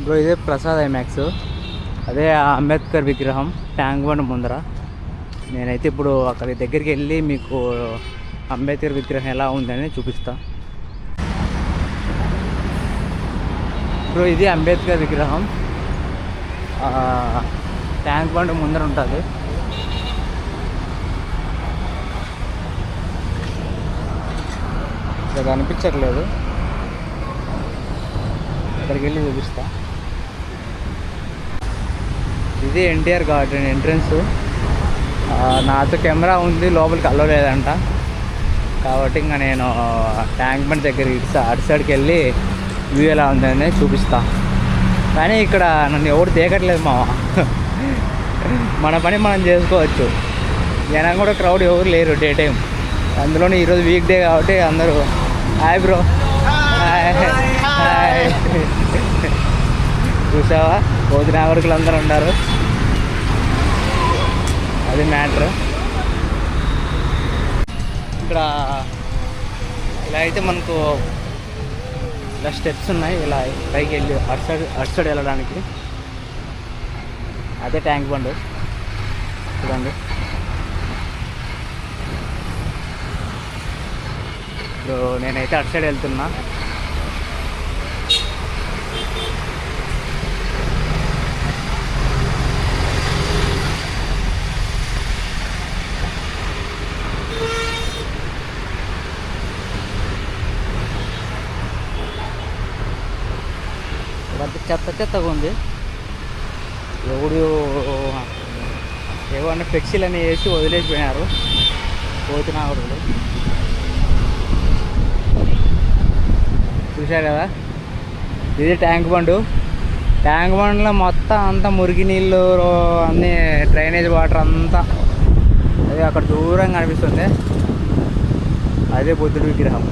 Bro ఇదే Prasad IMAX, అదే అంబేద్కర్ విగ్రహం ట్యాంక్ బండ్ ముందర. నేనైతే ఇప్పుడు అక్కడి దగ్గరికి వెళ్ళి మీకు అంబేద్కర్ విగ్రహం ఎలా ఉందని చూపిస్తా. బ్రో ఇది అంబేద్కర్ విగ్రహం ట్యాంక్ బండ్ ముందర ఉంటుంది. ఇక్కడ కనిపించట్లేదు, అక్కడికి వెళ్ళి చూపిస్తా. ఇది ఎన్టీఆర్ గార్డెన్ ఎంట్రన్స్. నాతో కెమెరా ఉంది, లోపలికి అల్లలేదంట, కాబట్టి ఇంకా నేను ట్యాంక్ బండ్ దగ్గర అటు సైడ్కి వెళ్ళి వ్యూ ఎలా ఉందని చూపిస్తా. కానీ ఇక్కడ నన్ను ఎవరు దేకట్లేదు మామ, మన పని మనం చేసుకోవచ్చు. జనం కూడా క్రౌడ్ ఎవరు లేరు డే టైం, అందులోనే ఈరోజు వీక్ డే కాబట్టి అందరూ హాయ్ బ్రో హాయ్ హాయ్. చూసావా భోజన వరకులు అందరూ ఉన్నారు, అది మ్యాటర్. ఇక్కడ ఇలా అయితే మనకు ఇలా స్టెప్స్ ఉన్నాయి, ఇలా పైకి వెళ్ళి అటు సైడ్ వెళ్ళడానికి. అదే ట్యాంక్ బండ్ చూడండి. ఇప్పుడు నేనైతే అటు సైడ్ వెళ్తున్నా. చెత్తగా ఉంది. ఎవడు ఏమన్నా ఫ్లెక్సీలు వేసి వదిలేసిపోయినారు పోతున్నవాళ్ళు. చూశారు కదా, ఇది ట్యాంక్ బండు. ట్యాంక్ బండ్లో మొత్తం అంతా మురికి నీళ్ళు అన్నీ డ్రైనేజ్ వాటర్ అంతా అదే అక్కడ దూరంగా కనిపిస్తుంది. అదే బుద్ధుడి విగ్రహం.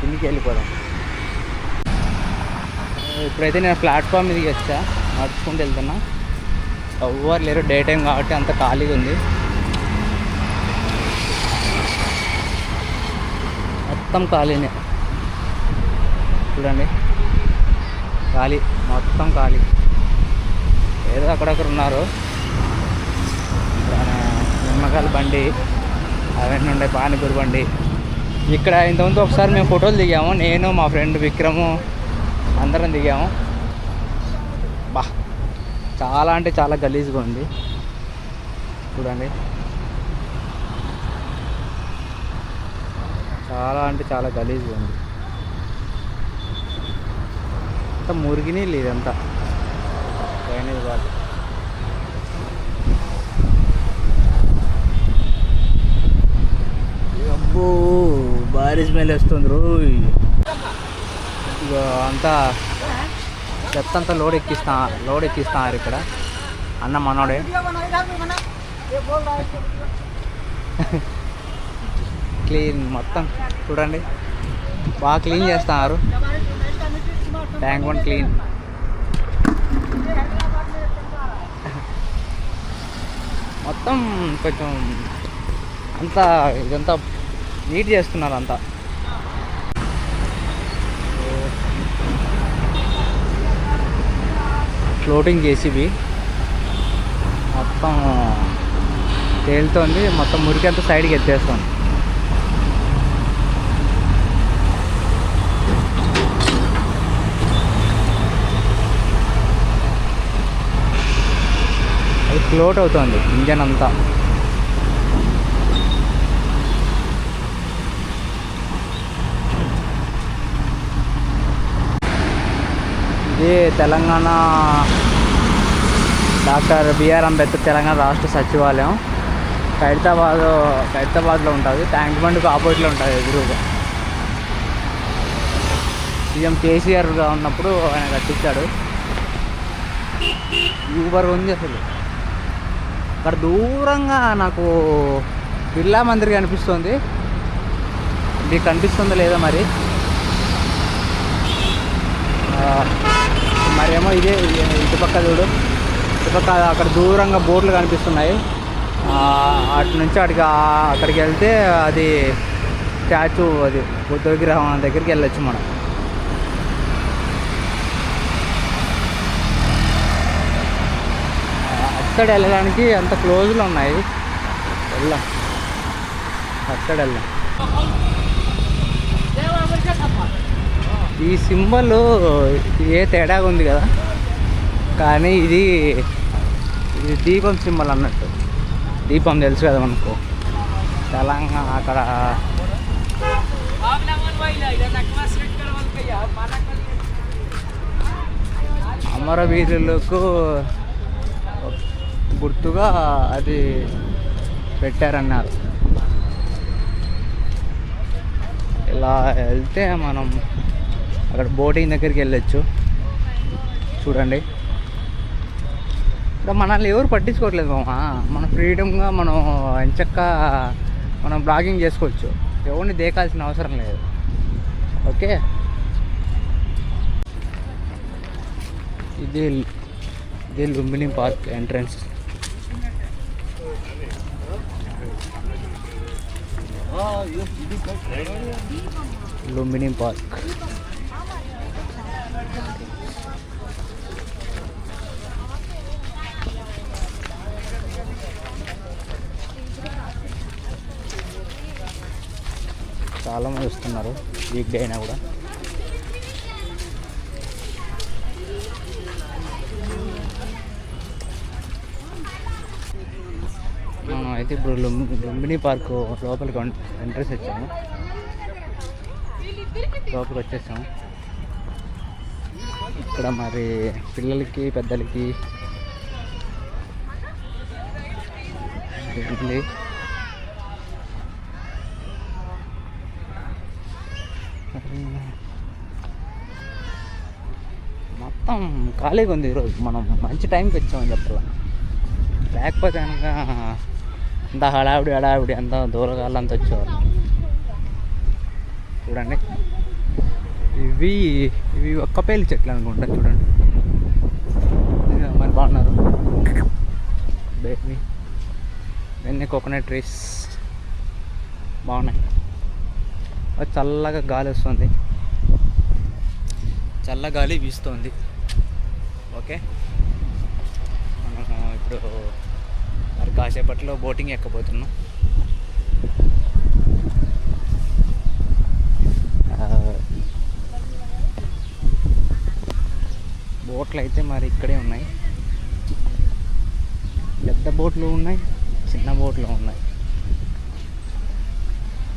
కిందికి వెళ్ళిపోదాం. ఇప్పుడైతే నేను ప్లాట్ఫామ్ మీదకి వచ్చా, నడుచుకుంటూ వెళ్తున్నా. ఎవ్వరు లేరు, డే టైం కాబట్టి అంత ఖాళీగా ఉంది. మొత్తం ఖాళీనే చూడండి, ఖాళీ, మొత్తం ఖాళీ. ఏదో అక్కడక్కడ ఉన్నారు. నిమ్మకాయల బండి అవన్నీ ఉండే, పానీపూరి బండి. ఇక్కడ ఇంతకుముందు ఒకసారి మేము ఫోటోలు దిగాము, నేను మా ఫ్రెండ్ విక్రము అందరం దిగాము. బా చాలా అంటే చాలా గలీజ్గా ఉంది చూడండి, చాలా అంటే చాలా గలీజ్గా ఉంది. అంతా మురిగి నీళ్ళు ఇదంతా డ్రైనేజ్ వాటర్. అబ్బో భారీ స్మెల్ వస్తుంది రోయ్. ఇక అంతా చెత్త అంతా లోడ్ ఎక్కిస్తున్నారు ఇక్కడ. అన్న మనోడే క్లీన్ మొత్తం చూడండి, బాగా క్లీన్ చేస్తున్నారు. Tank bund clean. మొత్తం కొంచెం అంతా ఇదంతా నీట్ చేస్తున్నారు అంతా. ఫ్లోటింగ్ జేసీబీ మొత్తం తేలుతోంది, మొత్తం మురికి అంతా సైడ్కి ఎత్తేస్తుంది. అది ఫ్లోట్ అవుతుంది ఇంజన్ అంతా. ఇది తెలంగాణ డాక్టర్ బిఆర్ అంబేద్కర్ తెలంగాణ రాష్ట్ర సచివాలయం ఖైరతాబాద్లో ఉంటుంది. ట్యాంక్ బండ్కి ఆపోజిట్లో ఉంటుంది ఎదురుగా. సీఎం కేసీఆర్గా ఉన్నప్పుడు ఆయన కట్టించాడు. యూబర్ ఉంది అసలు. అక్కడ దూరంగా నాకు బిర్లా మందిర్ కనిపిస్తుంది, మీకు కనిపిస్తుందో లేదో మరి. మరేమో ఇదే ఇటుపక్క చూడు, ఇటుపక్క అక్కడ దూరంగా బోట్లు కనిపిస్తున్నాయి. అటు నుంచి అక్కడికి వెళ్తే అది స్టాచ్యూ, అది బుద్ధ విగ్రహం దగ్గరికి వెళ్ళొచ్చు మనం. సైడ్ వెళ్ళడానికి అంత క్లోజ్లో ఉన్నాయి. వెళ్దాం, అటు సైడ్ వెళ్దాం. ఈ సింబల్ ఏ తేడాగా ఉంది కదా, కానీ ఇది దీపం సింబల్ అన్నట్టు. దీపం తెలుసు కదా మనకు, తెలంగాణ అక్కడ అమరవీరులకు గుర్తుగా అది పెట్టారన్నారు. ఇలా వెళ్తే మనం అక్కడ బోటింగ్ దగ్గరికి వెళ్ళొచ్చు. చూడండి, ఇక్కడ మనల్ని ఎవరు పట్టించుకోవట్లేదు మామా. మన ఫ్రీడమ్గా మనం ఎంచక్క మనం బ్లాగింగ్ చేసుకోవచ్చు, ఎవరిని దేకాల్సిన అవసరం లేదు. ఓకే, ఇది Lumbini park entrance. Lumbini park చాలామంది వస్తున్నారు వీక్ డే అయినా కూడా. మనం అయితే ఇప్పుడు లుంబిని పార్క్ లోపలికి ఎంట్రెన్స్ వచ్చాము, లోపలికి వచ్చేసాము. ఇక్కడ మరి పిల్లలకి పెద్దలకి ఉంది. మొత్తం ఖాళీగా ఉంది ఈరోజు. మనం మంచి టైంకి వచ్చామని చెప్పాల, లేకపోతే కనుక అంత హడావిడి అంత దూరగాళ్ళంతా వచ్చేవాళ్ళు. చూడండి, ఇవి ఒక్కపేలి చెట్లు అనుకుంటా. చూడండి మరి బాగున్నారు. ఇవన్నీ కోకోనట్ ట్రీస్ బాగున్నాయి. చల్లగా గాలి వస్తుంది, చల్ల గాలి వీస్తుంది. ఓకే, మనం ఇప్పుడు మరి కాసేపట్లో బోటింగ్ ఎక్కబోతున్నాం. బోట్లు అయితే మరి ఇక్కడే ఉన్నాయి. పెద్ద బోట్లు ఉన్నాయి, చిన్న బోట్లు ఉన్నాయి.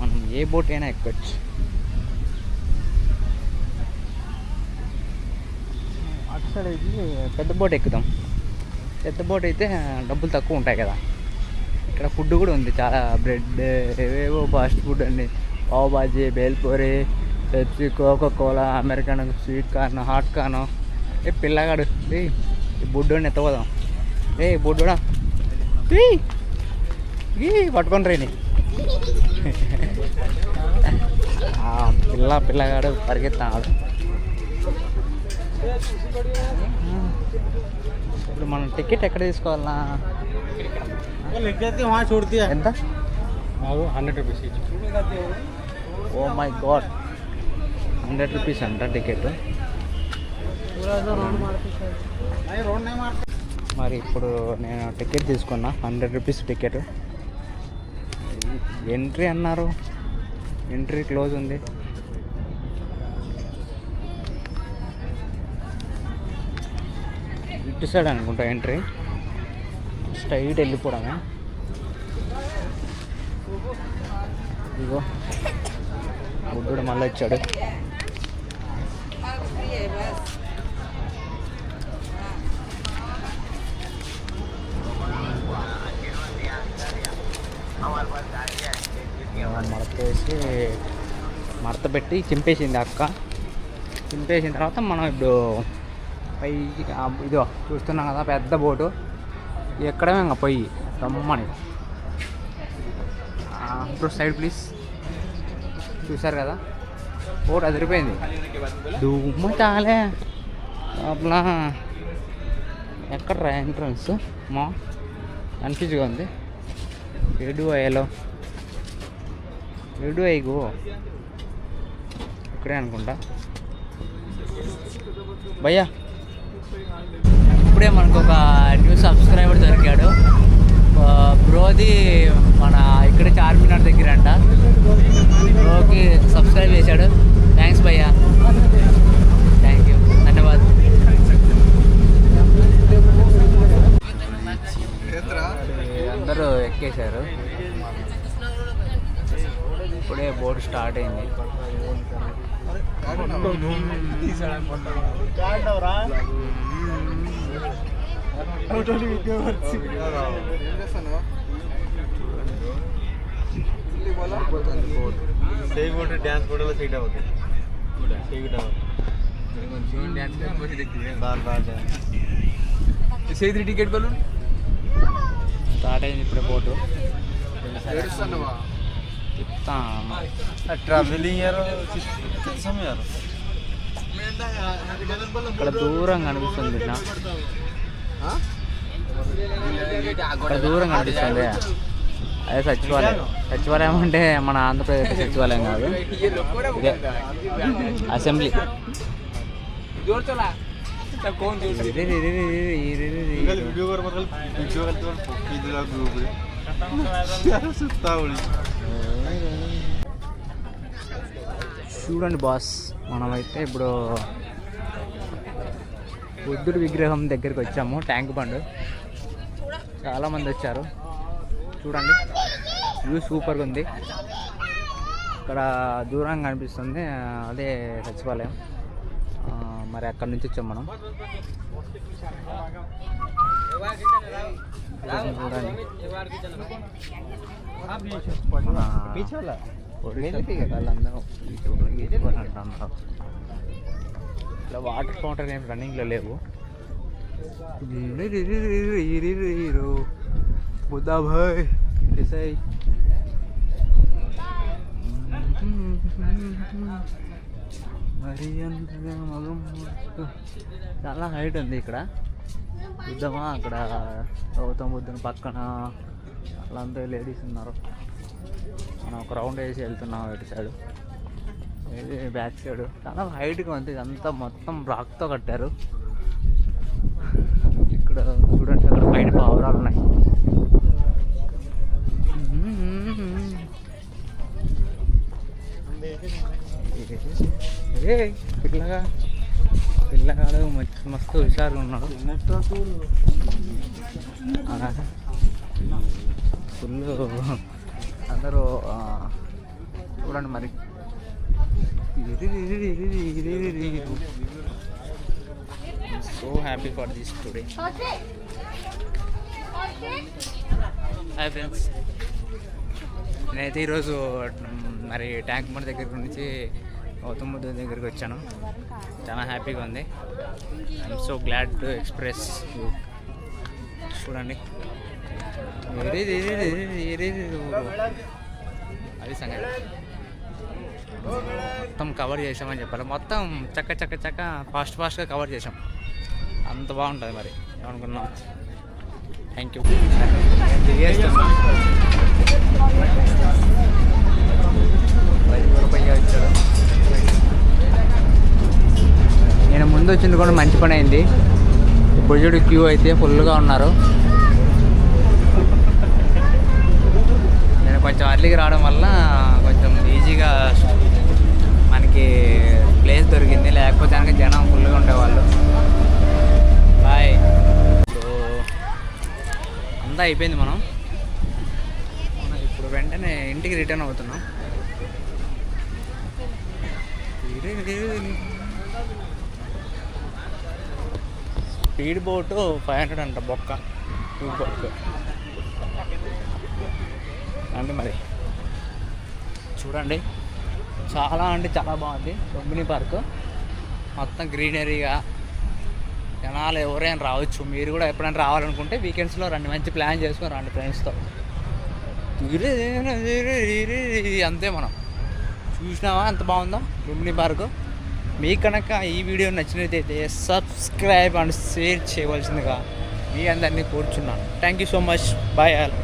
మనం ఏ బోట్ అయినా ఎక్కొచ్చు. అటు సైడ్ అయితే పెద్ద బోట్ ఎక్కుదాం. పెద్ద బోట్ అయితే డబ్బులు తక్కువ ఉంటాయి కదా. ఇక్కడ ఫుడ్ కూడా ఉంది, చాలా బ్రెడ్, ఏవేవో ఫాస్ట్ ఫుడ్ అండి. Pav bhaji, bhelpuri, Pepsi, Coca Cola, American, sweet corn, hot corn. పిల్లగాడు ఈ బుడ్డోడిని ఎత్తపోదాం. బుడ్డోడా పట్టుకొని రేని. పిల్లగాడు పరిగెత్తాడు. ఇప్పుడు మనం టికెట్ ఎక్కడ తీసుకోవాలన్నా? ఎంత? 100 rupees each. Oh my god, 100 rupees అంట టికెట్. మరి ఇప్పుడు నేను టికెట్ తీసుకున్నా, 100 రూపీస్ టికెట్. ఎంట్రీ అన్నారు, ఎంట్రీ క్లోజ్ ఉంది. ఇటు సైడ్ అనుకుంటా ఎంట్రీ, స్ట్రైట్ వెళ్ళిపోవడమే. ఇగో బుడ్డుడు మళ్ళీ వచ్చాడు. మడత పెట్టి చింపేసింది అక్క. చింపేసిన తర్వాత మనం ఇప్పుడు పైకి ఇదో చూస్తున్నాం కదా పెద్ద బోటు ఎక్కడమే ఇంకా పొయ్యి రమ్మని. ఇప్పుడు సైడ్ ప్లీజ్. చూసారు కదా బోట్ అదిరిపోయింది, దుమ్ము చాలే లోపల. ఎక్కడ ఎంట్రన్స్ మా కన్ఫ్యూజ్గా ఉంది. ఏడు అయ్యలో ఏడు అయ్యో ఇక్కడే అనుకుంటా. భయ్యా ఇప్పుడే మనకు ఒక న్యూ సబ్స్క్రైబర్ దొరికాడు. బ్రోది మన ఇక్కడ చార్మినార్ దగ్గర అంట. బ్రోకి సబ్స్క్రైబ్ చేశాడు. థ్యాంక్స్ భయ్యా, థ్యాంక్ యూ, ధన్యవాద్. అందరూ ఎక్కేశారు. ఇప్పుడే బోట్ స్టార్ట్ అయింది. డ్యాన్స్ ఫోటోలో సీట్ అవుతుంది. టికెట్ బలూన్ స్టార్ట్ అయింది ఇప్పుడే బోటు. ట్రావెలింగ్ ఇక్కడ దూరం కనిపిస్తుంది. ఇక్కడ దూరం కనిపిస్తుంది. అదే సచివాలయం. సచివాలయం అంటే మన ఆంధ్రప్రదేశ్ సచివాలయం కాదు, ఇదే అసెంబ్లీ. చూడండి బాస్, మనమైతే ఇప్పుడు బుద్ధుడి విగ్రహం దగ్గరికి వచ్చాము. ట్యాంక్ బండ్ చాలామంది వచ్చారు. చూడండి వ్యూ సూపర్గా ఉంది. ఇక్కడ దూరంగా కనిపిస్తుంది అదే సచివాలయం. మరి అక్కడి నుంచి వచ్చాం మనం. చూడండి వాళ్ళందరూ అంటున్నారు. ఇట్లా వాటర్ ఫౌంటైన్ ఏం రన్నింగ్లో లేవు. బుద్ధా భాయ్ ఎస్ఐ మరి అంతగా మగం చాలా హైట్ ఉంది ఇక్కడ. చూద్దామా, అక్కడ గౌతమ బుద్ధుని పక్కన వాళ్ళంతా లేడీస్ ఉన్నారు. మనం ఒక రౌండ్ వేసి వెళ్తున్నాం ఇటు సైడ్, బ్యాక్ సైడ్. చాలా హైట్గా ఉంది. ఇదంతా మొత్తం రాక్తో కట్టారు. ఇక్కడ చూడండి, అక్కడ పైన పావురాలు ఉన్నాయి. పిల్లగాడు మస్తు హుషారుగా ఉన్నాడు. ఫుల్ అందరూ చూడండి మరి. So happy for this today. Hi friends, నేనైతే ఈరోజు మరి ట్యాంక్ బండ్ దగ్గర నుంచి గౌతమ బుద్ధ దగ్గరికి వచ్చాను. చాలా హ్యాపీగా ఉంది. I'm so glad to express you. చూడండి అది సంగతి. మొత్తం కవర్ చేసామని చెప్పాలి. మొత్తం చక్క ఫాస్ట్గా కవర్ చేసాం. అంత బాగుంటుంది. మరి ఏమనుకున్నాం. Thank you. ఇచ్చాడు. నేను ముందు వచ్చింది కూడా మంచి పని అయింది. ఇప్పుడు చూడు క్యూ అయితే ఫుల్గా ఉన్నారు. నేను కొంచెం అర్లీగా రావడం వల్ల కొంచెం ఈజీగా మనకి ప్లేస్ దొరికింది. లేకపోతే కనుక జనం ఫుల్గా ఉండేవాళ్ళు. బాయ్. ఇప్పుడు అంతా అయిపోయింది. మనం ఇప్పుడు వెంటనే ఇంటికి రిటర్న్ అవుతున్నాం. స్పీడ్ బోటు 500 అంట బొక్క. బొక్క అంటే మరి చూడండి, చాలా అంటే చాలా బాగుంది. లుంబిని పార్క్ మొత్తం గ్రీనరీగా. జనాలు ఎవరైనా రావచ్చు. మీరు కూడా ఎప్పుడైనా రావాలనుకుంటే వీకెండ్స్లో రండి. మంచి ప్లాన్ చేసుకొని రండి ఫ్రెండ్స్తో. అంతే. మనం చూసినావా ఎంత బాగుందో లుంబిని పార్క్. మీకు కనుక ఈ వీడియో నచ్చినట్లయితే సబ్స్క్రైబ్ అండ్ షేర్ చేయవలసిందిగా మీ అందరినీ కోరుచున్నాను. Thank you so much. Bye all.